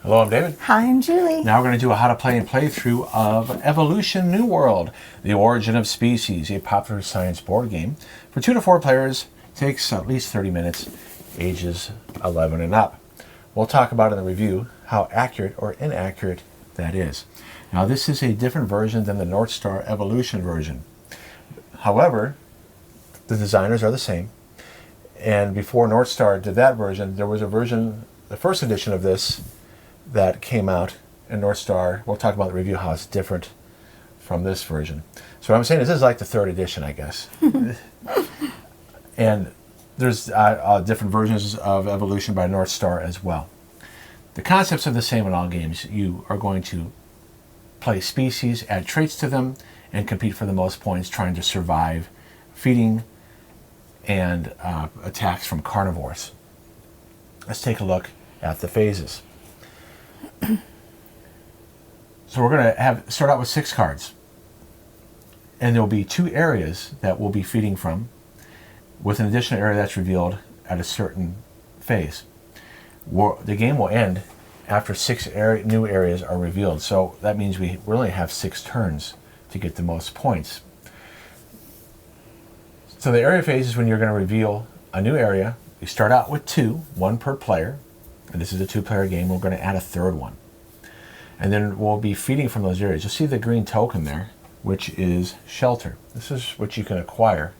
Hello, I'm David. Hi, I'm Julie. Now we're going to do a how to play and playthrough of Evolution New World, The Origin of Species, a popular science board game. For 2 to 4 players, takes at least 30 minutes, ages 11 and up. We'll talk about in the review how accurate or inaccurate that is. Now this is a different version than the North Star Evolution version. However, the designers are the same. And before North Star did that version, there was a version, the first edition of this, that came out in North Star. We'll talk about the review, how it's different from this version. So what I'm saying is this is like the 3rd edition, I guess. And there's different versions of Evolution by North Star as well. The concepts are the same in all games. You are going to play species, add traits to them, and compete for the most points, trying to survive feeding and attacks from carnivores. Let's take a look at the phases. So we're going to start out with 6 cards. And there will be 2 areas that we'll be feeding from, with an additional area that's revealed at a certain phase. The game will end after 6 new areas are revealed. So that means we only have 6 turns to get the most points. So the area phase is when you're going to reveal a new area. You start out with 2, 1 per player. And this is a 2-player game. We're going to add a 3rd one. And then we'll be feeding from those areas. You'll see the green token there, which is shelter. This is what you can acquire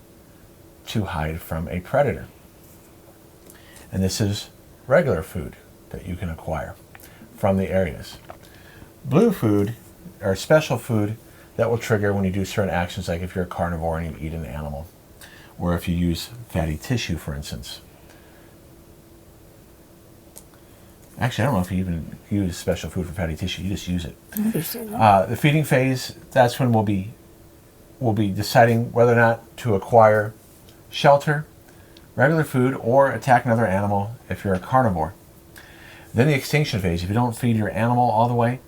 to hide from a predator. And this is regular food that you can acquire from the areas. Blue food, or special food, that will trigger when you do certain actions, like if you're a carnivore and you eat an animal, or if you use fatty tissue, for instance. Actually, I don't know if you even use special food for fatty tissue. You just use it. The feeding phase, that's when we'll be deciding whether or not to acquire shelter, regular food, or attack another animal if you're a carnivore. Then the extinction phase. If you don't feed your animal all the way,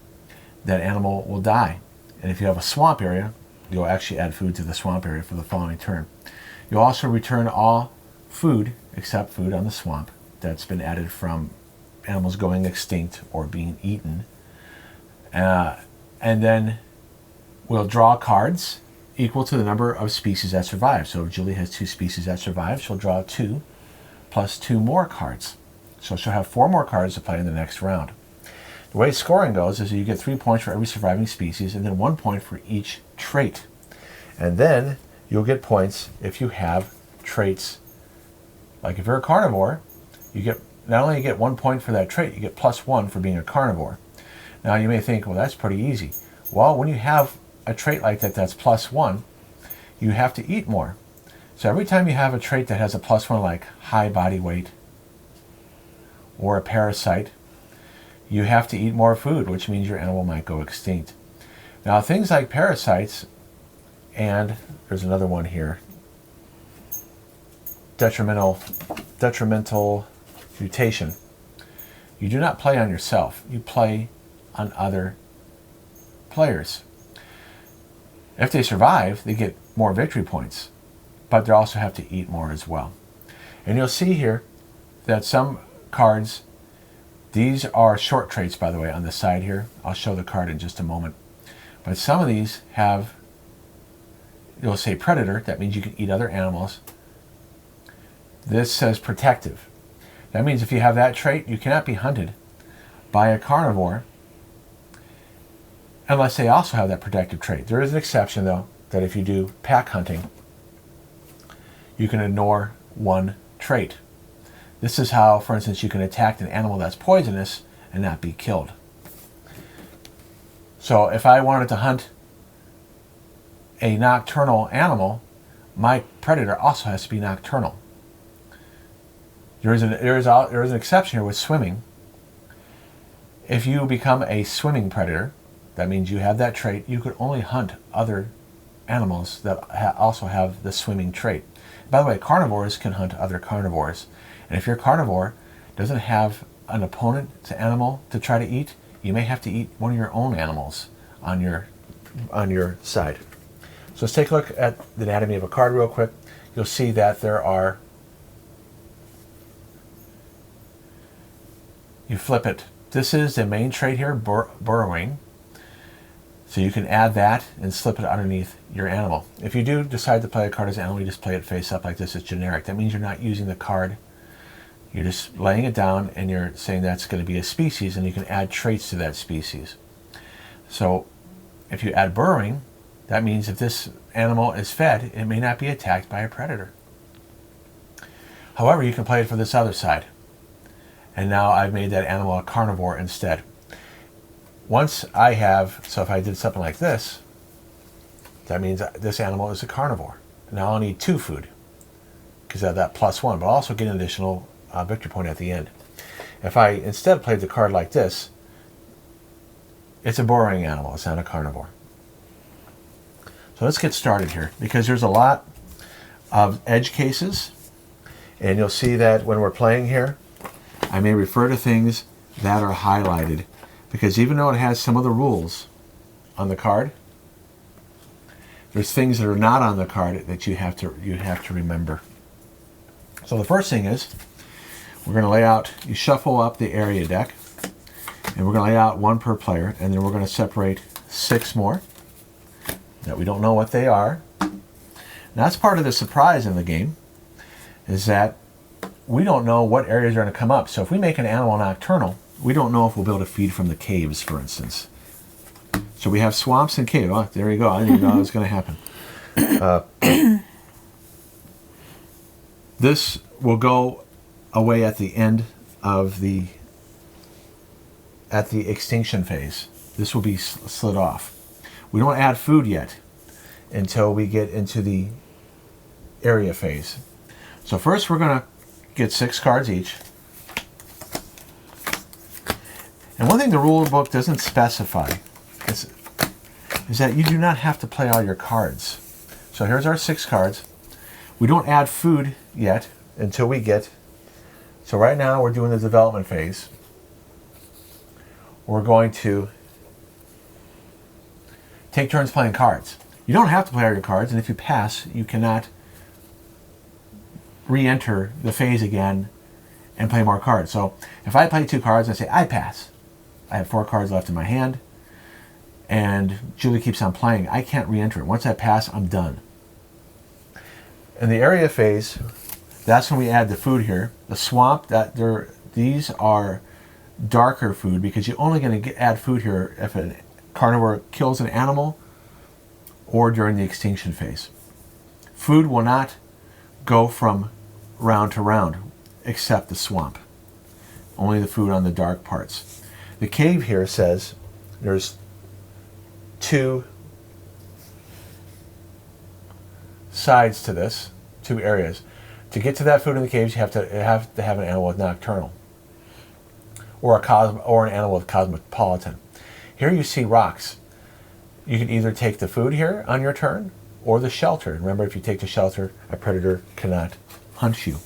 that animal will die. And if you have a swamp area, you'll actually add food to the swamp area for the following turn. You'll also return all food, except food on the swamp, that's been added from animals going extinct or being eaten. And then we'll draw cards equal to the number of species that survive. So if Julie has 2 species that survive, she'll draw 2 plus 2 more cards. So she'll have 4 more cards to play in the next round. The way scoring goes is you get 3 points for every surviving species and then 1 point for each trait. And then you'll get points if you have traits. Like if you're a carnivore, you get not only you get 1 point for that trait, you get +1 for being a carnivore. Now you may think, well, that's pretty easy. Well, when you have a trait like that that's +1, you have to eat more. So every time you have a trait that has a +1, like high body weight or a parasite, you have to eat more food, which means your animal might go extinct. Now things like parasites, and there's another one here, detrimental mutation. You do not play on yourself. You play on other players. If they survive, they get more victory points, but they also have to eat more as well. And you'll see here that some cards, these are short traits, by the way, on the side here. I'll show the card in just a moment. But some of these have, you'll say predator. That means you can eat other animals. This says protective. That means if you have that trait, you cannot be hunted by a carnivore unless they also have that protective trait. There is an exception, though, that if you do pack hunting, you can ignore 1 trait. This is how, for instance, you can attack an animal that's poisonous and not be killed. So if I wanted to hunt a nocturnal animal, my predator also has to be nocturnal. There is an exception here with swimming. If you become a swimming predator, that means you have that trait. You could only hunt other animals that also have the swimming trait. By the way, carnivores can hunt other carnivores. And if your carnivore doesn't have an opponent animal to try to eat, you may have to eat one of your own animals on your side. So let's take a look at the anatomy of a card real quick. You'll see that there are, you flip it this is the main trait here, burrowing. So you can add that and slip it underneath your animal. If you do decide to play a card as an animal, you just play it face up like this. It's generic. That means you're not using the card. You're just laying it down and you're saying that's going to be a species, and you can add traits to that species. So if you add burrowing, that means if this animal is fed, it may not be attacked by a predator. However, you can play it for this other side. And now I've made that animal a carnivore instead. Once I have, so if I did something like this, that means this animal is a carnivore. Now I'll need 2 food because I have that +1, but I'll also get an additional victory point at the end. If I instead played the card like this, it's a burrowing animal. It's not a carnivore. So let's get started here, because there's a lot of edge cases, and you'll see that when we're playing here, I may refer to things that are highlighted, because even though it has some of the rules on the card, there's things that are not on the card that you have to remember. So the first thing is, we're going to lay out, you shuffle up the area deck, and we're going to lay out 1 per player, and then we're going to separate 6 more that we don't know what they are. And that's part of the surprise in the game, is that we don't know what areas are going to come up. So if we make an animal nocturnal, we don't know if we'll be able to feed from the caves, for instance. So we have swamps and caves. Oh, there you go. I didn't know that was going to happen. This will go away at the end of at the extinction phase. This will be slid off. We don't add food yet until we get into the area phase. So first we're going to get 6 cards each. And one thing the rule book doesn't specify is that you do not have to play all your cards. So here's our 6 cards. We don't add food yet until we get, so right now we're doing the development phase. We're going to take turns playing cards. You don't have to play all your cards, and if you pass, you cannot re-enter the phase again and play more cards. So if I play 2 cards and I say, I pass, I have 4 cards left in my hand, and Julie keeps on playing, I can't re-enter it. Once I pass, I'm done. In the area phase, that's when we add the food here. The swamp, these are darker food, because you're only going to add food here if a carnivore kills an animal or during the extinction phase. Food will not go from round to round except the swamp. Only the food on the dark parts. The cave here says there's 2 sides to this, 2 areas. To get to that food in the caves, you have to have an animal with nocturnal, or an animal with cosmopolitan. Here you see rocks. You can either take the food here on your turn, or the shelter. Remember, if you take the shelter, a predator cannot hunt you.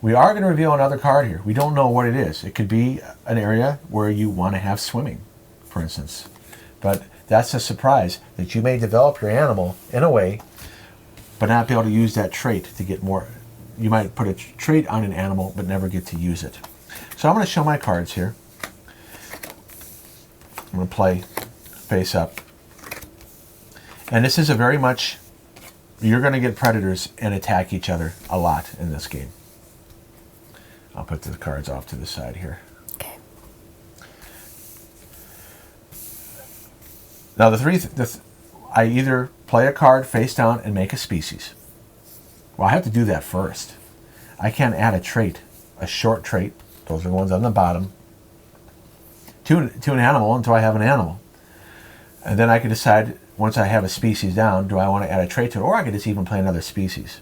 We are going to reveal another card here. We don't know what it is. It could be an area where you want to have swimming, for instance. But that's a surprise, that you may develop your animal in a way, but not be able to use that trait to get more. You might put a trait on an animal, but never get to use it. So I'm going to show my cards here. I'm going to play face up. And this is a very much, you're going to get predators and attack each other a lot in this game. I'll put the cards off to the side here. Okay. Now I either play a card face down and make a species. Well, I have to do that first. I can't add a trait, a short trait. Those are the ones on the bottom. To an animal until I have an animal. And then I can decide, once I have a species down, do I want to add a trait to it, or I could just even play another species.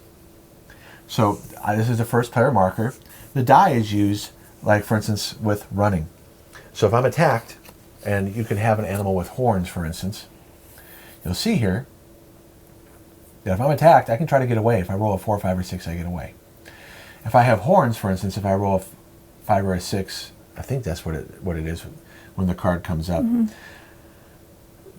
So this is the first player marker. The die is used, like for instance, with running. So if I'm attacked, and you can have an animal with horns, for instance, you'll see here that if I'm attacked, I can try to get away. If I roll a 4, 5, or 6, I get away. If I have horns, for instance, if I roll a 5 or a 6, I think that's what it is when the card comes up. Mm-hmm.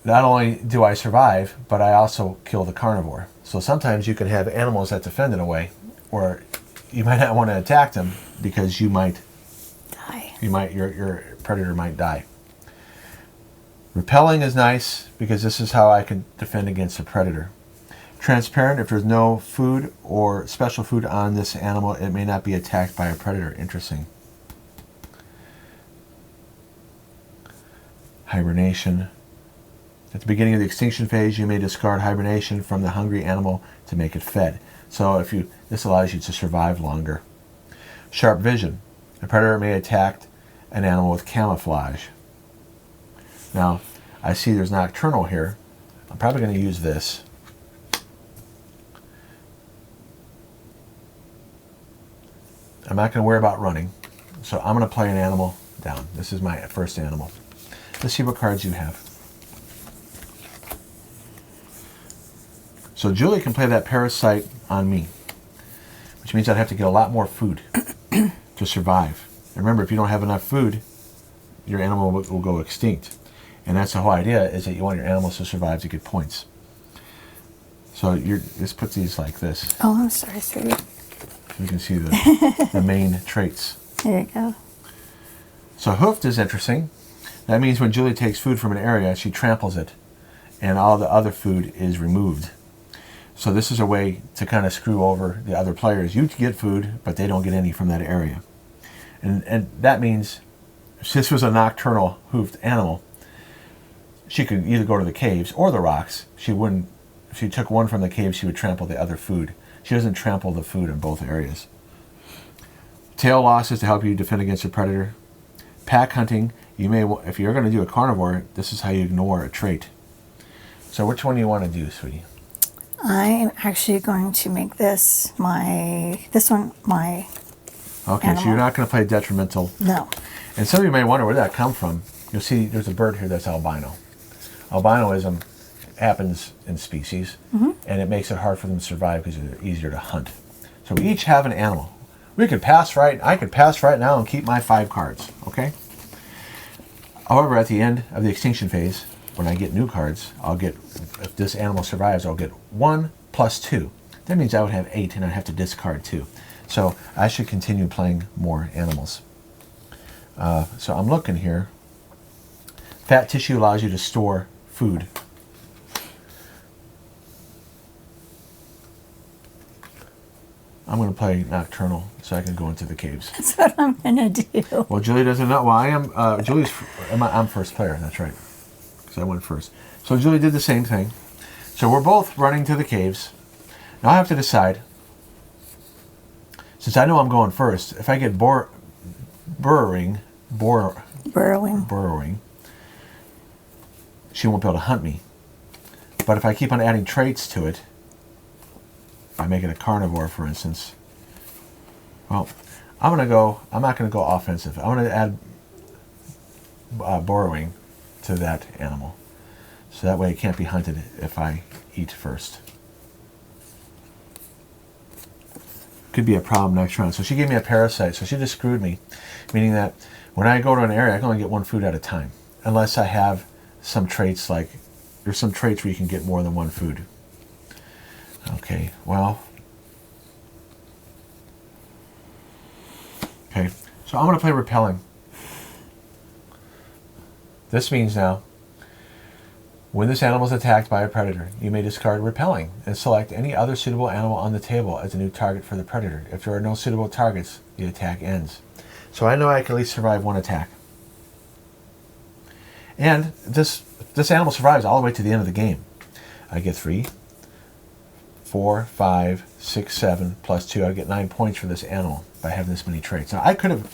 Not only do I survive, but I also kill the carnivore. So sometimes you can have animals that defend in a way, or you might not want to attack them because you might your predator might die. Repelling is nice because this is how I can defend against a predator. Transparent, if there's no food or special food on this animal, it may not be attacked by a predator. Interesting. Hibernation. At the beginning of the extinction phase, you may discard hibernation from the hungry animal to make it fed. So this allows you to survive longer. Sharp vision. A predator may attack an animal with camouflage. Now, I see there's nocturnal here. I'm probably going to use this. I'm not going to worry about running. So I'm going to play an animal down. This is my first animal. Let's see what cards you have. So Julie can play that parasite on me, which means I'd have to get a lot more food to survive. And remember, if you don't have enough food, your animal will go extinct. And that's the whole idea, is that you want your animals to survive to get points. So just put these like this. Oh, I'm sorry, sweetie. So you can see the main traits. There you go. So hoofed is interesting. That means when Julie takes food from an area, she tramples it, and all the other food is removed. So this is a way to kind of screw over the other players. You get food, but they don't get any from that area. And that means if this was a nocturnal hoofed animal, she could either go to the caves or the rocks. She wouldn't. If she took one from the cave, she would trample the other food. She doesn't trample the food in both areas. Tail losses to help you defend against a predator. Pack hunting. If you're going to do a carnivore, this is how you ignore a trait. So which one do you want to do, sweetie? I'm actually going to make this my Okay, animal. So you're not going to play detrimental. No. And some of you may wonder where that come from. You'll see there's a bird here that's albino. Albinoism happens in species, and it makes it hard for them to survive because they're easier to hunt. So we each have an animal. I could pass right now and keep my 5 cards, okay? However, at the end of the extinction phase, when I get new cards, if this animal survives, I'll get 1 plus 2. That means I would have 8, and I'd have to discard 2. So I should continue playing more animals. So I'm looking here. Fat tissue allows you to store food. I'm going to play nocturnal so I can go into the caves. That's what I'm going to do. Well, Julie doesn't know. Well, I am. I'm first player. That's right. Because I went first. So Julie did the same thing. So we're both running to the caves. Now I have to decide. Since I know I'm going first, if I get burrowing, she won't be able to hunt me. But if I keep on adding traits to it, by making a carnivore, for instance, well, I'm not going to go offensive. I'm going to add burrowing to that animal. So that way it can't be hunted if I eat first. Could be a problem next round. So she gave me a parasite, so she just screwed me. Meaning that when I go to an area, I can only get 1 food at a time. Unless I have some traits there's some traits where you can get more than 1 food. Okay, well. Okay, so I'm going to play repelling. This means now, when this animal is attacked by a predator, you may discard repelling and select any other suitable animal on the table as a new target for the predator. If there are no suitable targets, the attack ends. So I know I can at least survive 1 attack. And this animal survives all the way to the end of the game. I get 3, 4, 5, 6, 7, plus 2. I get 9 points for this animal by having this many traits. Now I could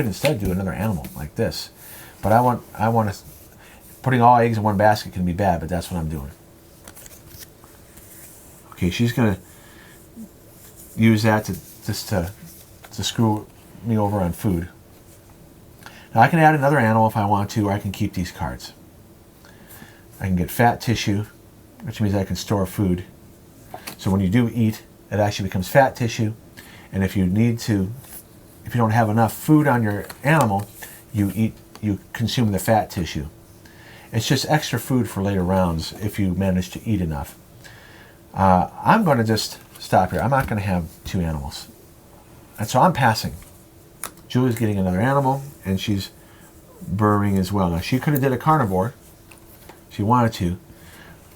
instead do another animal like this, but I want to. Putting all eggs in one basket can be bad, but that's what I'm doing. Okay, she's gonna use that to screw me over on food. Now I can add another animal if I want to, or I can keep these cards. I can get fat tissue, which means I can store food. So when you do eat, it actually becomes fat tissue. And if you don't have enough food on your animal, you consume the fat tissue. It's just extra food for later rounds if you manage to eat enough. I'm going to just stop here. I'm not going to have 2 animals. And so I'm passing. Julie's getting another animal, and she's burrowing as well. Now, she could have did a carnivore. She wanted to.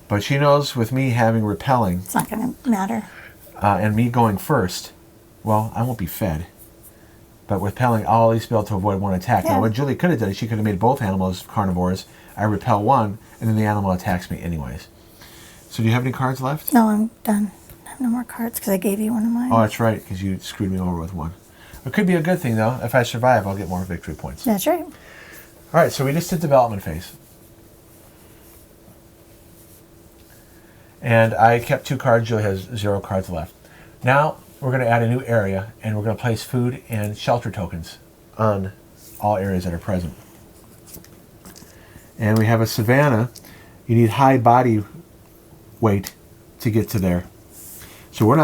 But she knows with me having repelling... It's not going to matter. And me going first, well, I won't be fed. But with repelling, I'll at least be able to avoid one attack. Yeah. Now, what Julie could have done is she could have made both animals carnivores. I repel one, and then the animal attacks me anyways. So do you have any cards left? No, I'm done. I have no more cards because I gave you one of mine. Oh, that's right, because you screwed me over with one. It could be a good thing, though. If I survive, I'll get more victory points. That's right. All right, so we just did development phase. And I kept 2 cards. Julie has 0 cards left. Now we're going to add a new area, and we're going to place food and shelter tokens on all areas that are present. And we have a savanna. You need high body weight to get to there. So we're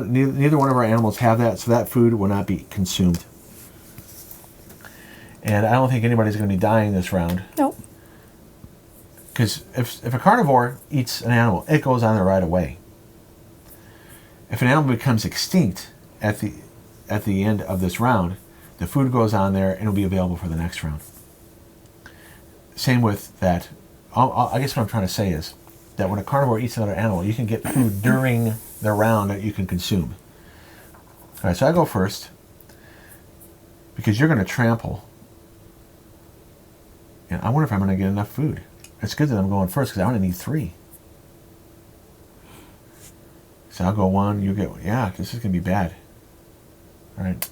neither one of our animals have that, so that food will not be consumed. And I don't think anybody's going to be dying this round. Nope. Because if a carnivore eats an animal, it goes on there right away. If an animal becomes extinct at the end of this round, the food goes on there and it'll be available for the next round. Same with that. I guess what I'm trying to say is that when a carnivore eats another animal, you can get food during the round that you can consume. All right, so I go first because you're going to trample. And I wonder if I'm going to get enough food. It's good that I'm going first because I only need 3. So I'll go 1, you get... Yeah, this is going to be bad. All right.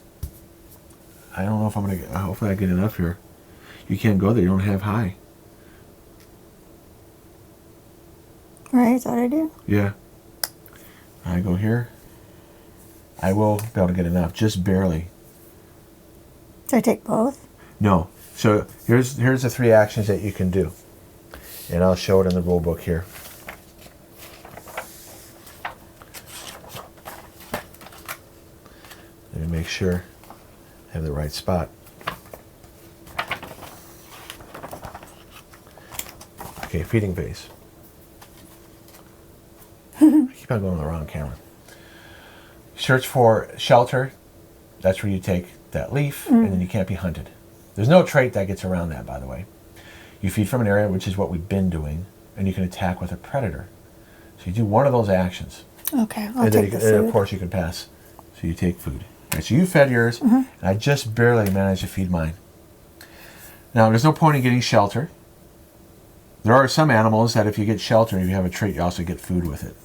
I don't know if I'm going to get... Hopefully I get enough here. You can't go there. You don't have high. Right, is that what I do? Yeah. I go here. I will be able to get enough. Just barely. Do I take both? No. So here's the 3 actions that you can do. And I'll show it in the rule book here. Let me make sure I have the right spot. Okay, feeding phase. I keep on going on the wrong camera. Search for shelter. That's where you take that leaf, and then you can't be hunted. There's no trait that gets around that, by the way. You feed from an area, which is what we've been doing, and you can attack with a predator. So you do one of those actions. Okay, I'll And take the then food. of course, you can pass. So you take food. All right, so you fed yours, and I just barely managed to feed mine. Now, there's no point in getting shelter. There are some animals that if you get shelter, if you have a trait, you also get food with it.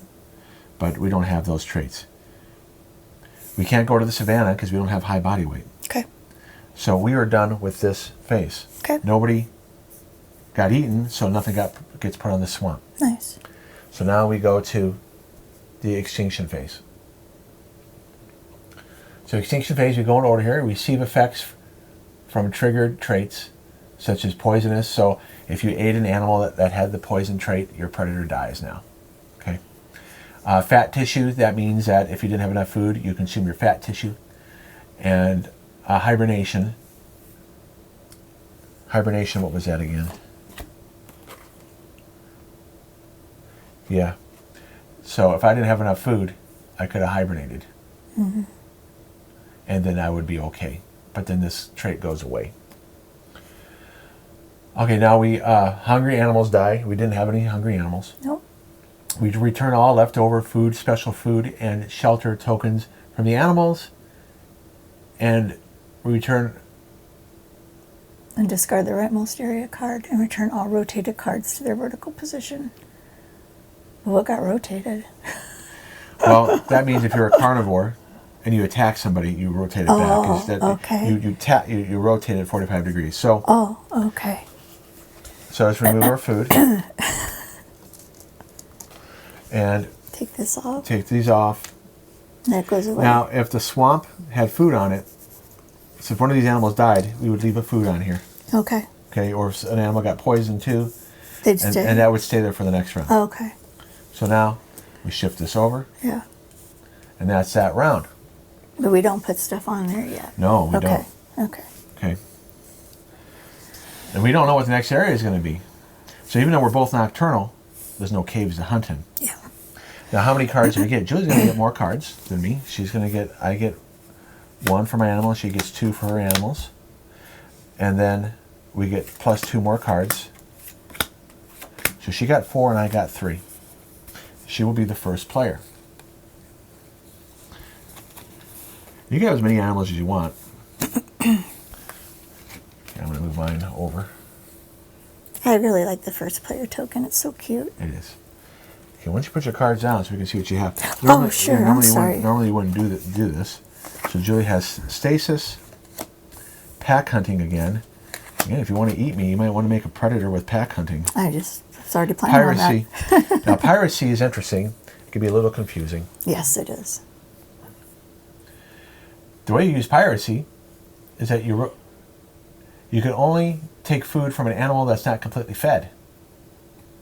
But we don't have those traits. We can't go to the savanna because we don't have high body weight. Okay. So we are done with this phase. Okay. Nobody got eaten, so nothing gets put on the swamp. Nice. So now we go to the extinction phase. So extinction phase, we go in order here. We receive effects from triggered traits, such as poisonous. So if you ate an animal that had the poison trait, your predator dies now. Okay. Fat tissue, that means that if you didn't have enough food, you consume your fat tissue. And hibernation. Hibernation, what was that again? Yeah. So if I didn't have enough food, I could have hibernated. And then I would be okay. But then this trait goes away. Okay, now hungry animals die. We didn't have any hungry animals. Nope. We return all leftover food, special food, and shelter tokens from the animals. And we return... And discard the rightmost area card and return all rotated cards to their vertical position. What got rotated? Well, that means if you're a carnivore and you attack somebody, you rotate it back. 'Cause okay. You rotate it 45 degrees. So, Okay. so let's remove our food. And Take this off. take these off. That goes away. Now, if the swamp had food on it, so if one of these animals died, we would leave a food on here. Okay. Okay, or if an animal got poisoned too, They'd and stay. that would stay there for the next round. Okay. So now we shift this over, Yeah. and that's that round. But we don't put stuff on there yet. No, we Okay. don't. Okay. Okay. And we don't know what the next area is going to be. So even though we're both nocturnal, there's no caves to hunt in. Yeah. Now, how many cards do we get? Julie's going to get more cards than me. She's going to get, I get 1 for my animal. She gets 2 for her animals. And then we get plus 2 more cards. So she got 4 and I got 3. She will be the first player. You can have as many animals as you want. Okay, I'm going to move mine over. I really like the first player token. It's so cute. It is. Okay, once you put your cards down so we can see what you have. Sure, I'm normally sorry. Normally you wouldn't do this. So Julie has stasis, pack hunting again. Again, if you want to eat me, you might want to make a predator with pack hunting. I just started playing on Piracy. that. Now, piracy is interesting. It can be a little confusing. Yes, it is. The way you use piracy is that you can only take food from an animal that's not completely fed.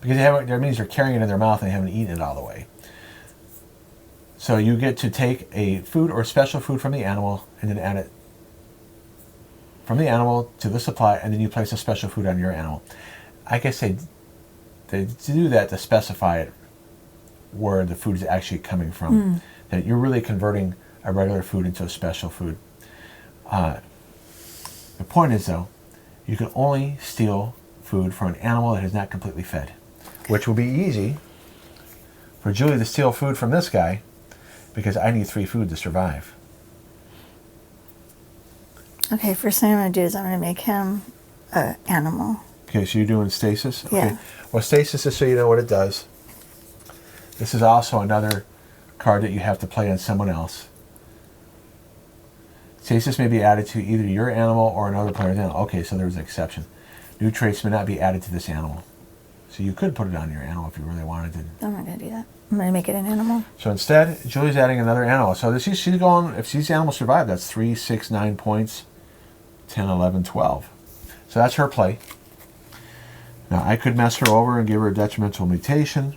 Because that means they're carrying it in their mouth and they haven't eaten it all the way. So you get to take a food or special food from the animal and then add it from the animal to the supply, and then you place a special food on your animal. I guess they do that to specify it where the food is actually coming from. That you're really converting a regular food into a special food. The point is, though, you can only steal food from an animal that is not completely fed, which will be easy for Julie to steal food from this guy because I need 3 food to survive. Okay, first thing I'm going to do is I'm going to make him an animal. Okay, so you're doing stasis? Okay. Yeah. Well, stasis is so you know what it does. This is also another card that you have to play on someone else. Stasis may be added to either your animal or another player's animal. Okay, so there's an exception. New traits may not be added to this animal. So you could put it on your animal if you really wanted to. I'm not going to do that. I'm going to make it an animal. So instead, Julie's adding another animal. So she's going, if these animals survive, that's 3, 6, 9 points, 10, 11, 12. So that's her play. Now, I could mess her over and give her a detrimental mutation.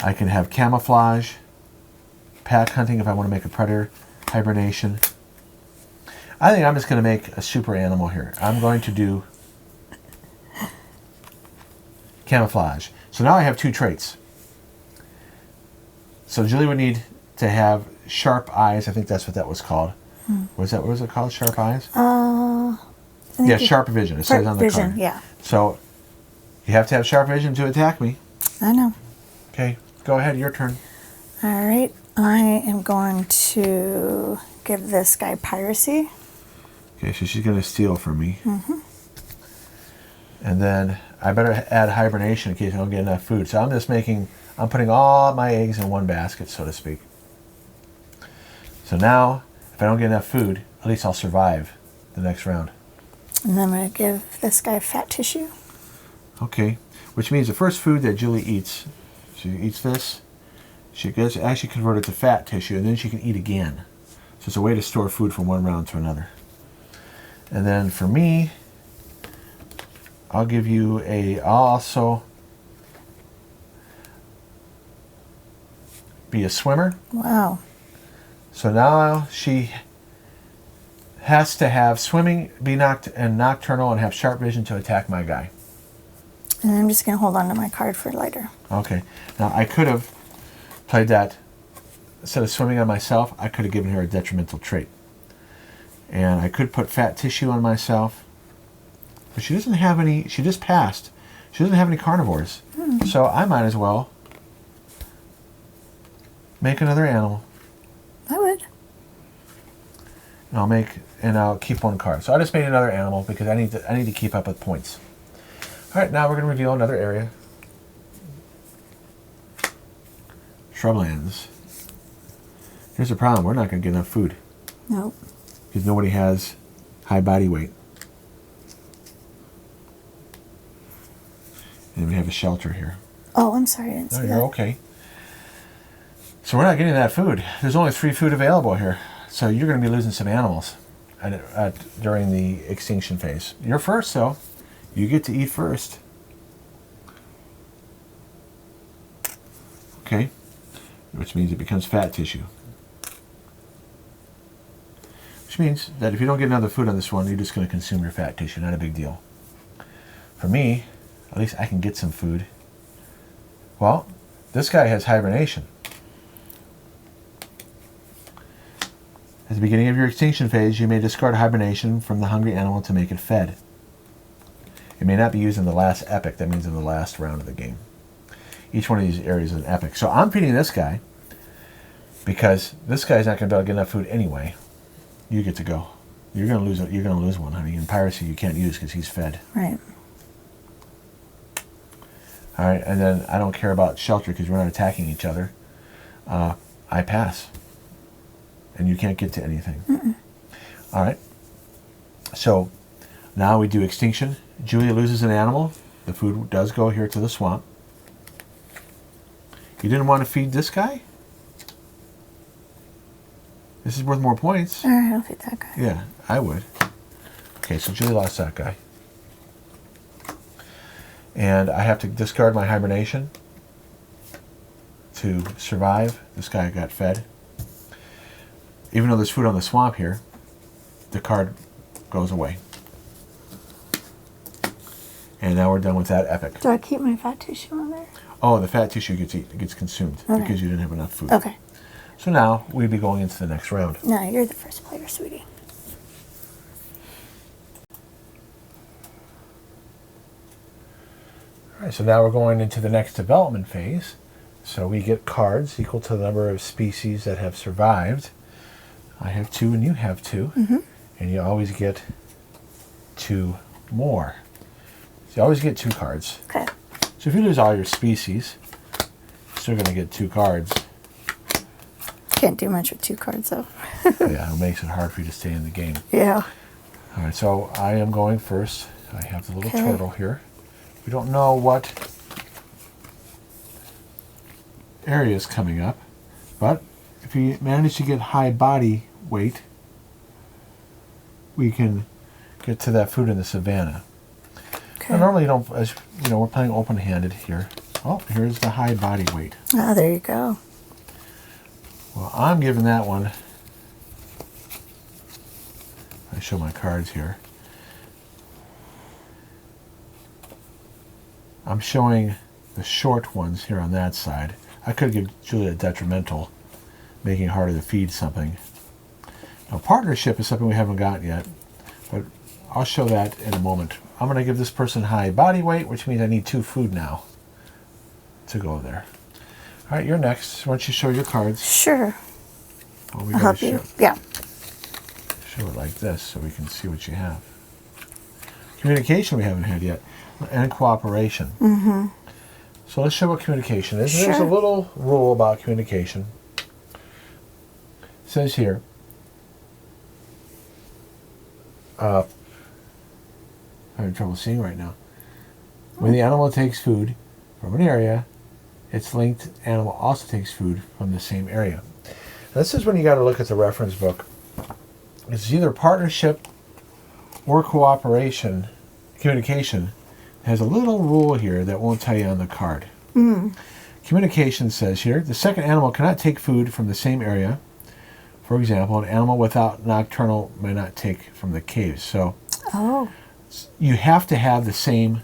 I can have camouflage, pack hunting if I want to make a predator, hibernation. I think I'm just going to make a super animal here. I'm going to do camouflage. So now I have 2 traits. So Julie would need to have sharp eyes. I think that's what that was called. What was it called? Sharp eyes? Yeah, sharp vision. It says on the card. Yeah. So you have to have sharp vision to attack me. I know. Okay, go ahead. Your turn. All right. I am going to give this guy piracy. Okay, so she's going to steal from me. And then I better add hibernation in case I don't get enough food. So I'm putting all my eggs in one basket, so to speak. So now, if I don't get enough food, at least I'll survive the next round. And then I'm going to give this guy fat tissue. Okay, which means the first food that Julie eats, she eats this, she gets actually converted to fat tissue, and then she can eat again. So it's a way to store food from one round to another. And then for me, I'll give you I'll also be a swimmer. Wow. So now she has to have swimming, be nocturnal, and have sharp vision to attack my guy. And I'm just going to hold on to my card for later. Okay. Now I could have played that, instead of swimming on myself, I could have given her a detrimental trait. And I could put fat tissue on myself. But she doesn't have any, she just passed. She doesn't have any carnivores. So I might as well make another animal. I would. And I'll keep 1 card. So I just made another animal because I need to keep up with points. All right, now we're going to reveal another area. Shrublands. Here's the problem. We're not going to get enough food. Nope. Because nobody has high body weight. And we have a shelter here. Oh, I'm sorry. I didn't No, see you're that. okay. So we're not getting that food. There's only 3 food available here. So you're going to be losing some animals during the extinction phase. You're first, though. You get to eat first. Okay. Which means it becomes fat tissue. Which means that if you don't get another food on this one, you're just going to consume your fat tissue. Not a big deal. For me, at least I can get some food. Well, this guy has hibernation. At the beginning of your extinction phase, you may discard hibernation from the hungry animal to make it fed. It may not be used in the last epoch. That means in the last round of the game. Each one of these areas is an epoch. So I'm feeding this guy because this guy's not going to be able to get enough food anyway. You get to go. You're going to lose. You're going to lose one, honey. In piracy, you can't use because he's fed. Right. All right, and then I don't care about shelter because we're not attacking each other. I pass, and you can't get to anything. Mm-mm. All right. So now we do extinction. Julia loses an animal. The food does go here to the swamp. You didn't want to feed this guy? This is worth more points. All right, I'll feed that guy. Yeah, I would. Okay, so Julie lost that guy. And I have to discard my hibernation to survive. This guy got fed. Even though there's food on the swamp here, the card goes away. And now we're done with that epic. Do I keep my fat tissue on there? Oh, the fat tissue gets consumed because you didn't have enough food. Okay. So now we'd be going into the next round. No, you're the first player, sweetie. All right, so now we're going into the next development phase. So we get cards equal to the number of species that have survived. I have 2 and you have 2. Mm-hmm. And you always get 2 more. So you always get 2 cards. Okay. So if you lose all your species, you're still going to get 2 cards. Can't do much with 2 cards, though. Yeah, it makes it hard for you to stay in the game. Yeah. All right, so I am going first. I have the little Okay. turtle here. We don't know what area is coming up, but if you manage to get high body weight, we can get to that food in the savannah. Okay. Now, normally you don't, as you know, we're playing open-handed here. Oh, here's the high body weight. Ah, there you go. Well, I'm giving that one. I show my cards here. I'm showing the short ones here on that side. I could give Julia a detrimental, making it harder to feed something. Now, partnership is something we haven't gotten yet, but I'll show that in a moment. I'm going to give this person high body weight, which means I need 2 food now to go there. All right, you're next. Why don't you show your cards? Sure. Well, we I'll gotta help you. Yeah. show it like this so we can see what you have. Communication we haven't had yet, and cooperation. Mm-hmm. So let's show what communication is. Sure. There's a little rule about communication. It says here, I'm having trouble seeing right now. When the animal takes food from an area, its linked animal also takes food from the same area. Now, this is when you got to look at the reference book. It's either partnership or cooperation, communication. Has a little rule here that won't tell you on the card. Mm. Communication says here, the second animal cannot take food from the same area. For example, an animal without nocturnal may not take from the caves. So Oh. you have to have the same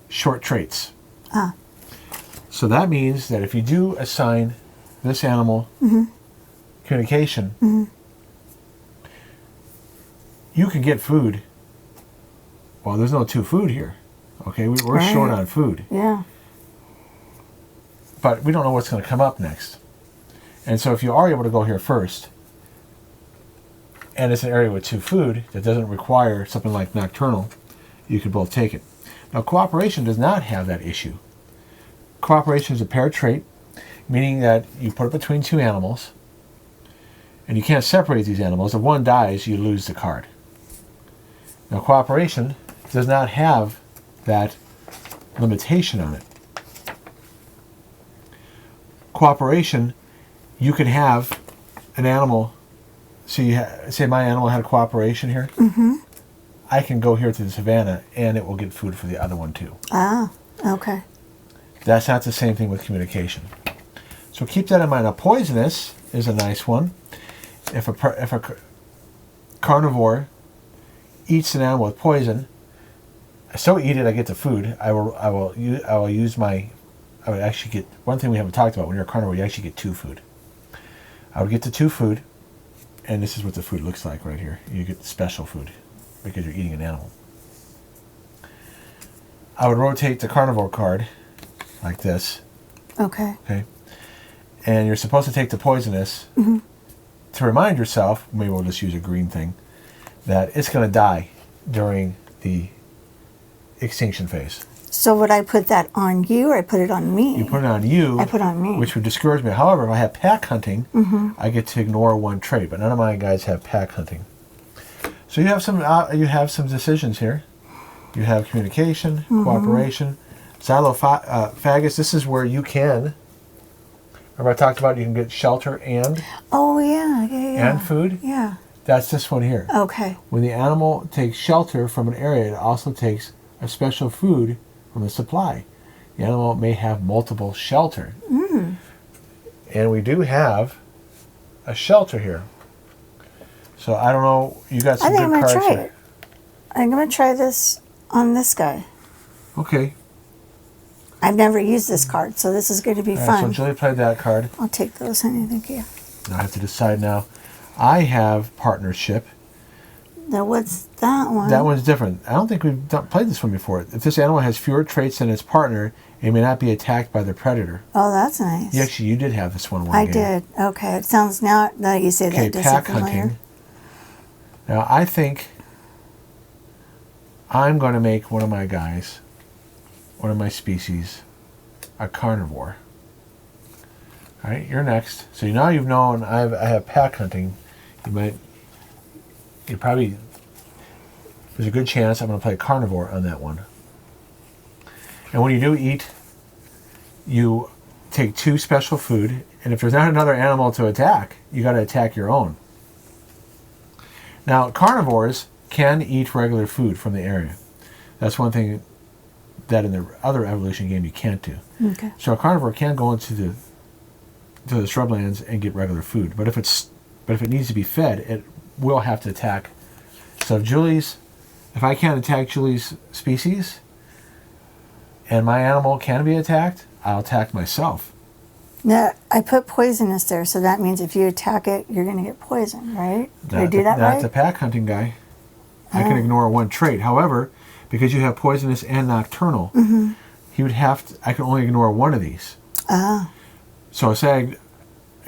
short traits. Ah. So that means that if you do assign this animal communication, you can get food. Well, there's no 2 food here. Okay, we're Right. short on food. Yeah. But we don't know what's going to come up next. And so if you are able to go here first, and it's an area with 2 food that doesn't require something like nocturnal, you can both take it. Now, cooperation does not have that issue. Cooperation is a pair trait, meaning that you put it between 2 animals, and you can't separate these animals. If one dies, you lose the card. Now, cooperation does not have that limitation on it. Cooperation, you can have an animal. So you say my animal had cooperation here. Mm-hmm. I can go here to the savannah, and it will get food for the other one too. Ah. Okay. That's not the same thing with communication. So keep that in mind. Now, poisonous is a nice one. If a carnivore eats an animal with poison, I still eat it. I get the food. I would actually get one thing we haven't talked about. When you're a carnivore, you actually get 2 food. I would get the 2 food, And this is what the food looks like right here. You get special food because you're eating an animal. I would rotate the carnivore card like this. Okay. Okay. And you're supposed to take the poisonous to remind yourself, maybe we'll just use a green thing, that it's going to die during the extinction phase. So would I put that on you or I put it on me? You put it on you. I put it on me. Which would discourage me. However, if I have pack hunting, I get to ignore one trait, but none of my guys have pack hunting. So you have some decisions here. You have communication, cooperation, xylophagus. This is where you can. Remember I talked about you can get shelter and and food. Yeah. That's this one here. Okay. When the animal takes shelter from an area, it also takes a special food from the supply. The animal may have multiple shelter. And we do have a shelter here. So I don't know, you got some good cards try here. it. I'm going to try this on this guy. Okay. I've never used this card, so this is going to be All right, fun. so Julie played that card. I'll take those, honey. Thank you. Now I have to decide now. I have partnership. Now, what's that one? That one's different. I don't think we've played this one before. If this animal has fewer traits than its partner, it may not be attacked by the predator. Oh, that's nice. You did have this one. I did. Okay. It sounds, now that you say that, Okay, it does pack sound familiar. hunting. Now, I think I'm going to make one of my guys, one of my species, a carnivore. All right, you're next. So now you've known I have pack hunting. There's a good chance I'm going to play carnivore on that one. And when you do eat, you take 2 special food, and if there's not another animal to attack, you got to attack your own. Now, carnivores can eat regular food from the area. That's one thing that in the other evolution game you can't do. Okay. So a carnivore can go into the shrublands and get regular food, but if it needs to be fed, it will have to attack. So if I can't attack Julie's species, and my animal can be attacked, I'll attack myself. Now, I put poisonous there, so that means if you attack it, you're going to get poisoned, right? Did I do that right? Not the pack hunting guy. I can ignore one trait. However, because you have poisonous and nocturnal, I can only ignore one of these. So say I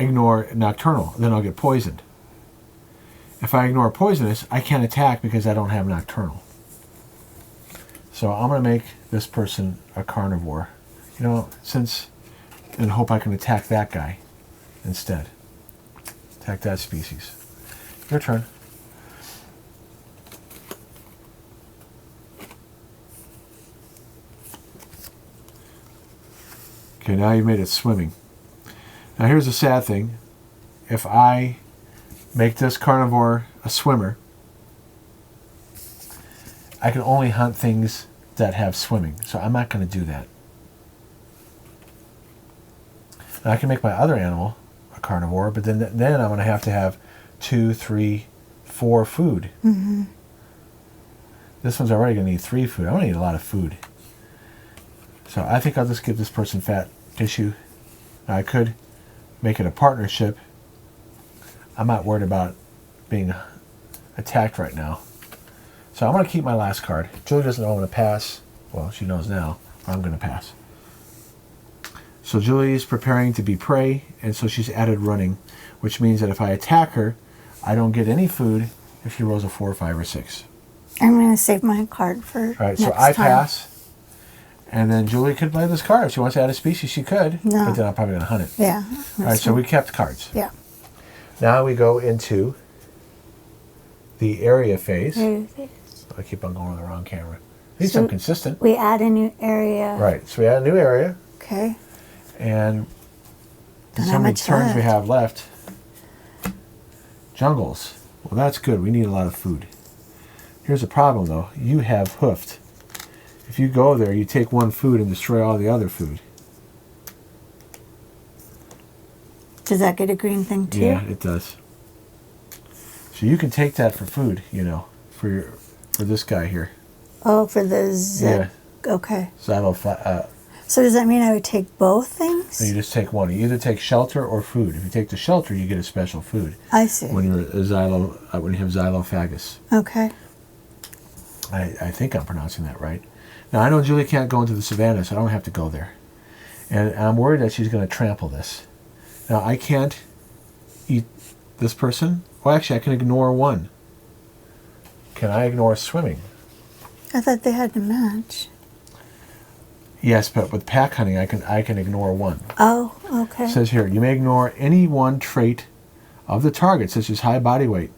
ignore nocturnal, then I'll get poisoned. If I ignore poisonous, I can't attack because I don't have nocturnal. So I'm going to make this person a carnivore. And hope I can attack that guy instead. Attack that species. Your turn. Okay, now you made it swimming. Now here's the sad thing. If I make this carnivore a swimmer, I can only hunt things that have swimming. So I'm not going to do that. And I can make my other animal a carnivore, but then I'm going to have 2, 3, 4 food. This one's already going to need 3 food. I'm going to need a lot of food. So I think I'll just give this person fat tissue. Now I could make it a partnership. I'm not worried about being attacked right now. So I'm going to keep my last card. Julie doesn't know I'm going to pass. Well, she knows now. I'm going to pass. So Julie is preparing to be prey, and so she's added running, which means that if I attack her, I don't get any food if she rolls a 4, 5, or 6. I'm going to save my card for All right, next so I time. pass, and then Julie could play this card. If she wants to add a species, she could, No. but then I'm probably going to hunt it. Yeah. All right, so we kept cards. Yeah. Now we go into the area phase. I keep on going with the wrong camera. At least I'm consistent. We add a new area. Right, so we add a new area. Okay. And Don't how have many much turns we left. have left? Jungles. Well, that's good. We need a lot of food. Here's the problem, though. You have hoofed. If you go there, you take one food and destroy all the other food. Does that get a green thing too? Yeah, it does. So you can take that for food, for this guy here. Oh, for the Yeah. Okay. Xylophagus. So does that mean I would take both things? And you just take one. You either take shelter or food. If you take the shelter, you get a special food. I see. When you're when you have xylophagus. Okay. I think I'm pronouncing that right. Now, I know Julie can't go into the savannah, so I don't have to go there. And I'm worried that she's going to trample this. Now, I can't eat this person. Well, actually, I can ignore one. Can I ignore swimming? I thought they had to match. Yes, but with pack hunting, I can ignore one. Oh, okay. It says here, you may ignore any one trait of the target, such as high body weight.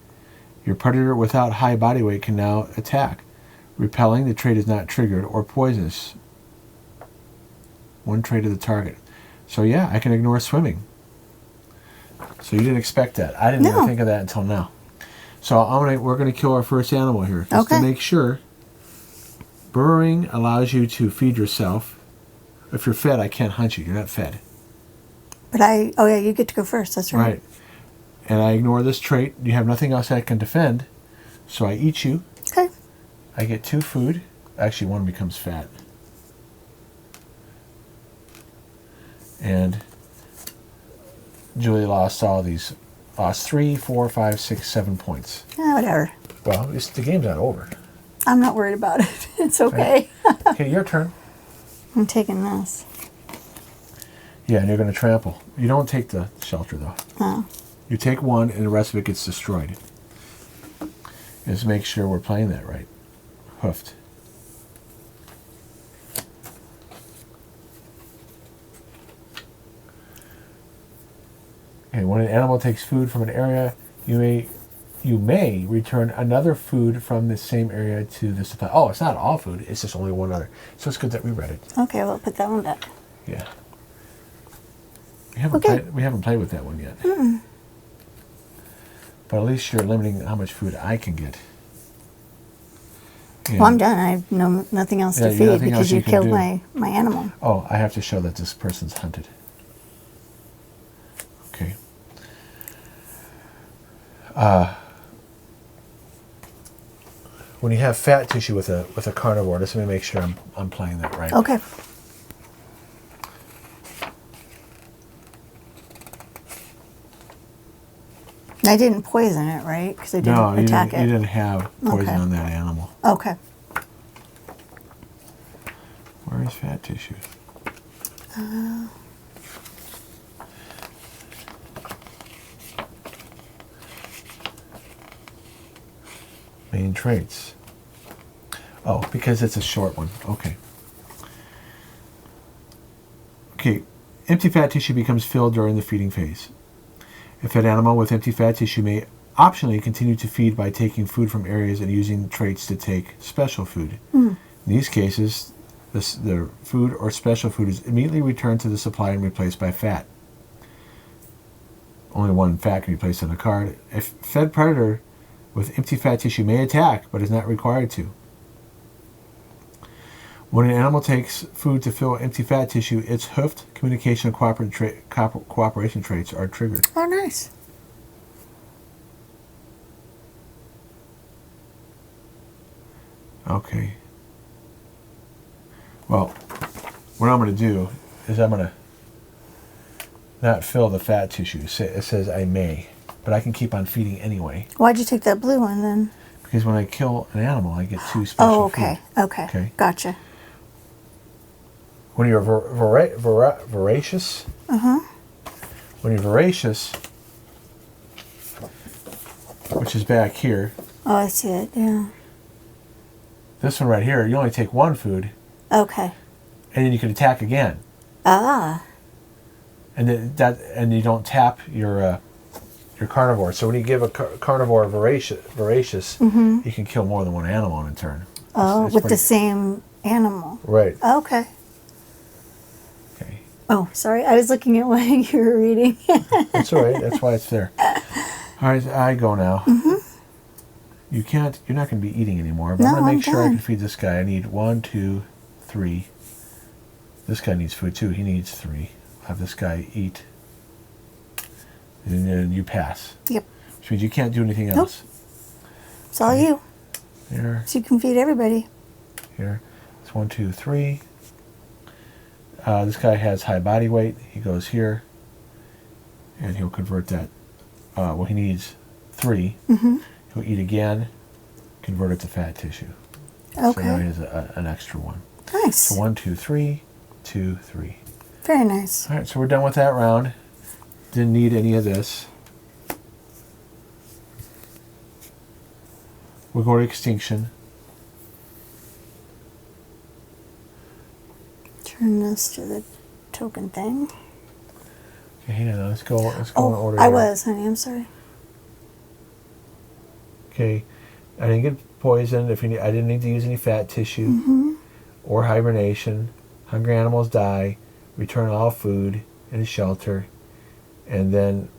Your predator without high body weight can now attack. Repelling, the trait is not triggered, or poisonous. One trait of the target. So yeah, I can ignore swimming. So you didn't expect that. I didn't even think of that until now. So we're gonna kill our first animal here, just to make sure. Burrowing allows you to feed yourself. If you're fed, I can't hunt you. You're not fed. But oh yeah, you get to go first. That's right. Right. And I ignore this trait. You have nothing else I can defend, so I eat you. Okay. I get 2 food. Actually, one becomes fat. And Julie lost all these. Lost 3, 4, 5, 6, 7 points. Yeah, whatever. Well, the game's not over. I'm not worried about it. It's okay. Okay, your turn. I'm taking this. Yeah, and you're going to trample. You don't take the shelter, though. Oh. You take one, and the rest of it gets destroyed. Just make sure we're playing that right. Hoofed. Okay, when an animal takes food from an area, you may return another food from the same area to the supply. Oh, it's not all food. It's just only one other. So it's good that we read it. Okay, well, put that one back. Yeah. We haven't played with that one yet. Mm-mm. But at least you're limiting how much food I can get. Well, I'm done. I have nothing else to feed because you killed my animal. Oh, I have to show that this person's hunted. Okay. When you have fat tissue with a carnivore, just let me make sure I'm playing that right. Okay. I didn't poison it, right? Because I didn't attack it. You didn't have poison on that animal. Okay. Where is fat tissue? Main traits. Oh, because it's a short one. Okay. Okay. Empty fat tissue becomes filled during the feeding phase. A fed animal with empty fat tissue may optionally continue to feed by taking food from areas and using traits to take special food. In these cases, the food or special food is immediately returned to the supply and replaced by fat. Only one fat can be placed on a card. A fed predator with empty fat tissue may attack, but is not required to. When an animal takes food to fill empty fat tissue, its hoofed communication and cooperation traits are triggered. Oh, nice. Okay. Well, what I'm going to do is I'm going to not fill the fat tissue. It says I may, but I can keep on feeding anyway. Why'd you take that blue one then? Because when I kill an animal, I get 2 special food. Okay. Gotcha. When you're voracious, when you're voracious, which is back here. Oh, I see it, yeah. This one right here, you only take 1 food. Okay. And then you can attack again. Ah. And you don't tap your carnivore. So when you give a carnivore voracious, you can kill more than 1 animal in a turn. Oh, with the same animal. Right. Okay. Okay. Oh, sorry. I was looking at what you were reading. That's all right. That's why it's there. All right, I go now. You're not going to be eating anymore, but I'm going to make sure I can feed this guy. I need 1, 2, 3. This guy needs food too. He needs 3. I'll have this guy eat. And then you pass. Yep. Which means you can't do anything else. It's all you. Here. So you can feed everybody. Here. It's 1, 2, 3. This guy has high body weight. He goes here, and he'll convert that. Well, he needs 3. He'll eat again, convert it to fat tissue. Okay. So now he has an extra 1. Nice. So 1, 2, 3, 2, 3. Very nice. All right, so we're done with that round. Didn't need any of this. We'll go to extinction. Turn this to the token thing. Okay, hang on. Let's go in order I here. was, honey. I'm sorry. Okay, I didn't get poisoned. I didn't need to use any fat tissue or hibernation. Hungry animals die. Return all food and shelter, and then